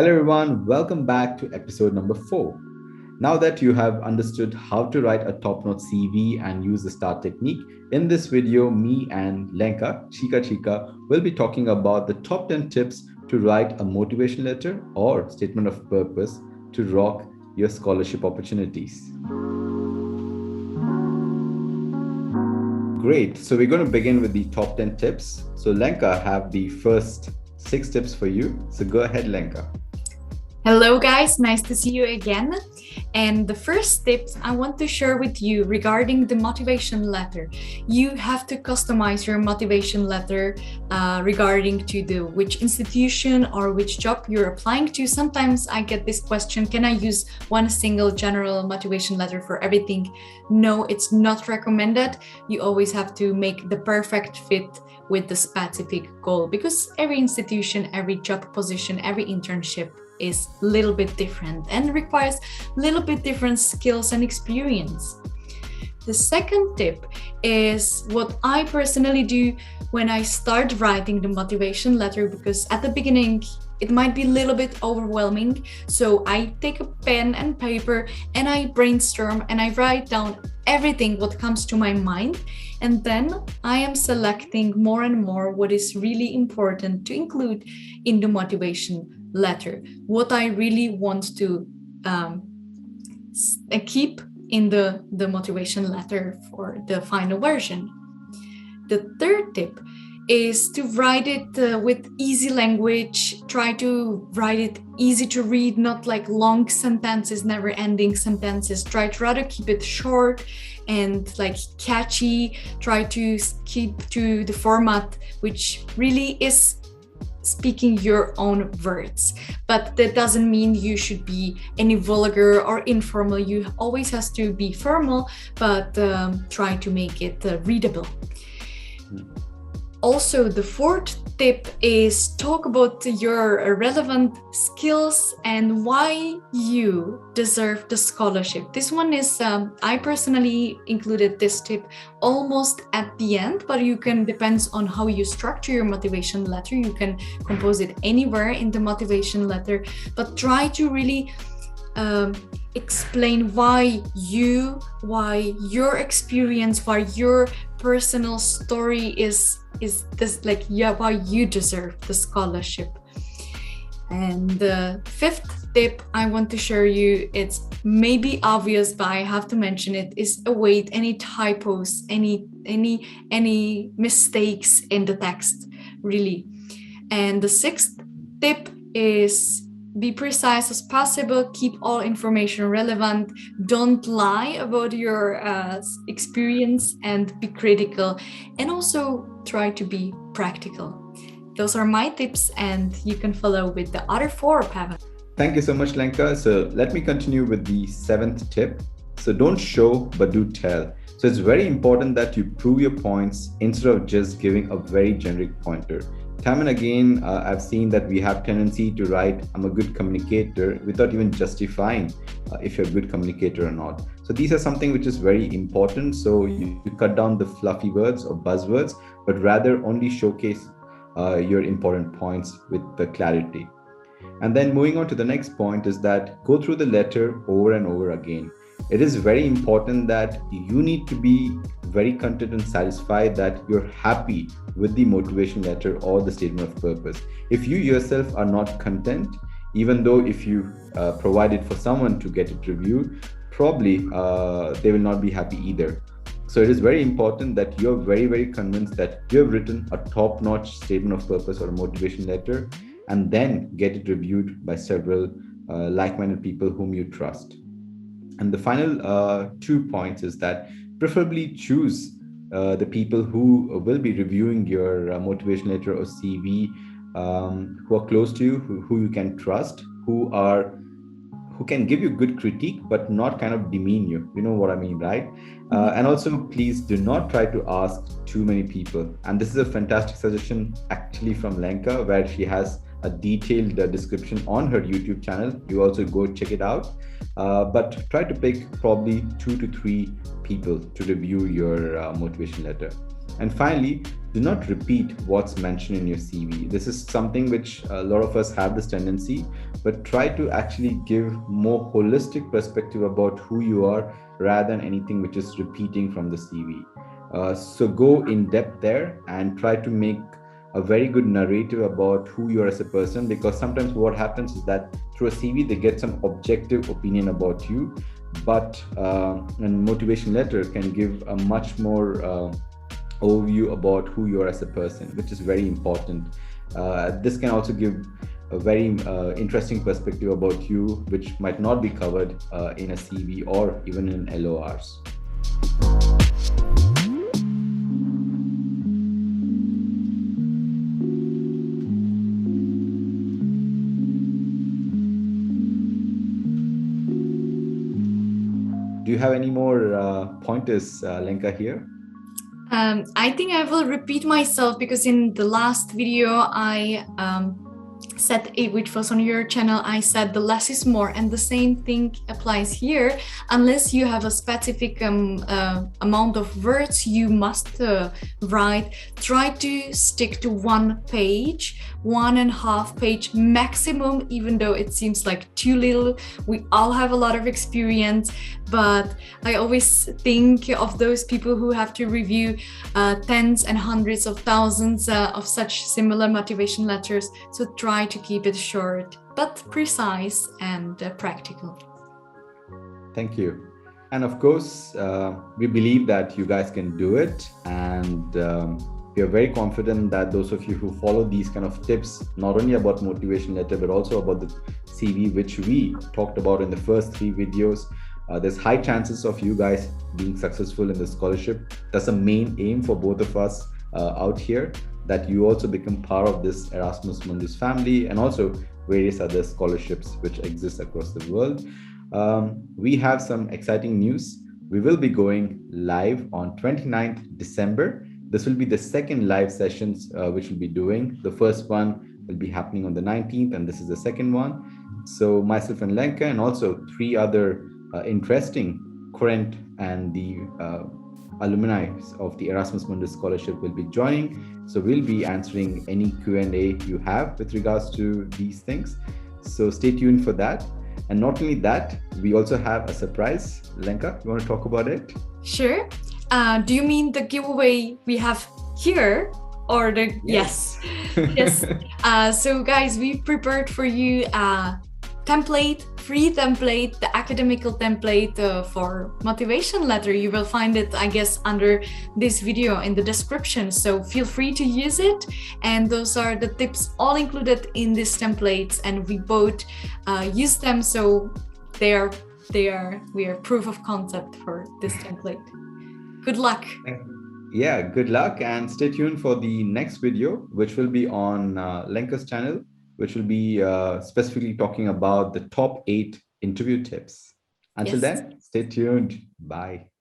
Hello, everyone. Welcome back to episode number 4. Now that you have understood how to write a top-notch CV and use the STAR technique, in this video, me and Lenka, Chika, will be talking about the top 10 tips to write a motivation letter or statement of purpose to rock your scholarship opportunities. Great. So we're going to begin with the top 10 tips. So Lenka, I have the first 6 tips for you. So go ahead, Lenka. Hello guys, nice to see you again. And the first tips I want to share with you regarding the motivation letter. You have to customize your motivation letter regarding to which institution or which job you're applying to. Sometimes I get this question, can I use one single general motivation letter for everything? No, it's not recommended. You always have to make the perfect fit with the specific goal, because every institution, every job position, every internship is a little bit different and requires a little bit different skills and experience. The second tip is what I personally do when I start writing the motivation letter, because at the beginning it might be a little bit overwhelming. So I take a pen and paper and I brainstorm and I write down everything what comes to my mind. And then I am selecting more and more what is really important to include in the motivation letter, what I really want to keep in the motivation letter for the final version. The third tip is to write it with easy language. Try to write it easy to read, not like long sentences, never ending sentences. Try to rather keep it short and like catchy. Try to keep to the format which really is speaking your own words, but that doesn't mean you should be any vulgar or informal. You always has to be formal, but try to make it readable. Also, the fourth tip is talk about your relevant skills and why you deserve the scholarship. This one is, I personally included this tip almost at the end, but you can, depends on how you structure your motivation letter. You can compose it anywhere in the motivation letter, but try to really explain why your experience, why your personal story is this, like, why you deserve the scholarship. And the fifth tip I want to share you, it's maybe obvious, but I have to mention it, is avoid any typos, any mistakes in the text, really. And the sixth tip is be precise as possible, keep all information relevant, don't lie about your experience, and be critical, and also try to be practical. Those are my tips, and you can follow with the other 4, Pavan. Thank you so much, Lenka. So let me continue with the 7th tip. So don't show, but do tell. So it's very important that you prove your points instead of just giving a very generic pointer. Time and again, I've seen that we have tendency to write, I'm a good communicator, without even justifying if you're a good communicator or not. So these are something which is very important. So you cut down the fluffy words or buzzwords, but rather only showcase your important points with the clarity. And then moving on to the next point is that go through the letter over and over again. It is very important that you need to be very content and satisfied that you're happy with the motivation letter or the statement of purpose. If you yourself are not content, even though if you provide it for someone to get it reviewed, probably they will not be happy either. So it is very important that you're very, very convinced that you have written a top-notch statement of purpose or a motivation letter, and then get it reviewed by several like-minded people whom you trust. And the final 2 points is that preferably choose the people who will be reviewing your motivation letter or CV, who are close to you, who you can trust, who can give you good critique, but not kind of demean you. You know what I mean, right? And also, please do not try to ask too many people. And this is a fantastic suggestion actually from Lenka, where she has a detailed description on her YouTube channel. You also go check it out. But try to pick probably 2 to 3 people to review your motivation letter. And finally, do not repeat what's mentioned in your CV. This is something which a lot of us have this tendency. but try to actually give more holistic perspective about who you are rather than anything which is repeating from the CV. So go in depth there and try to make a very good narrative about who you are as a person, because sometimes what happens is that through a CV they get some objective opinion about you, but a motivation letter can give a much more overview about who you are as a person, which is very important. This can also give a very interesting perspective about you, which might not be covered in a CV or even in LORs. Do you have any more pointers, Lenka, here? I think I will repeat myself because in the last video I said it, which was on your channel, I said the less is more, and the same thing applies here. Unless you have a specific amount of words you must write, try to stick to 1 page, 1.5 page maximum, even though it seems like too little. We all have a lot of experience, but I always think of those people who have to review tens and hundreds of thousands of such similar motivation letters. So try to keep it short but precise and practical. Thank you. And of course, we believe that you guys can do it, and we are very confident that those of you who follow these kind of tips, not only about motivation letter but also about the CV, which we talked about in the first 3 videos, there's high chances of you guys being successful in the scholarship. That's the main aim for both of us out here, that you also become part of this Erasmus Mundus family and also various other scholarships which exist across the world. We have some exciting news. We will be going live on 29th December. This will be the second live sessions which we'll be doing. The first one will be happening on the 19th, and this is the second one. So myself and Lenka, and also 3 other interesting current and the alumni of the Erasmus Mundus Scholarship will be joining. So we'll be answering any Q&A you have with regards to these things. So stay tuned for that. And not only that, we also have a surprise. Lenka, you want to talk about it? Sure. Do you mean the giveaway we have here? Or the yes. Yes. So guys, we prepared for you a template, free template, the academical template for motivation letter. You will find it, I guess, under this video in the description. So feel free to use it. And those are the tips all included in this template. And we both use them. So we are proof of concept for this template. Good luck. Yeah, good luck, and stay tuned for the next video, which will be on Lenka's channel, which will be specifically talking about the top 8 interview tips. Until then, stay tuned. Bye.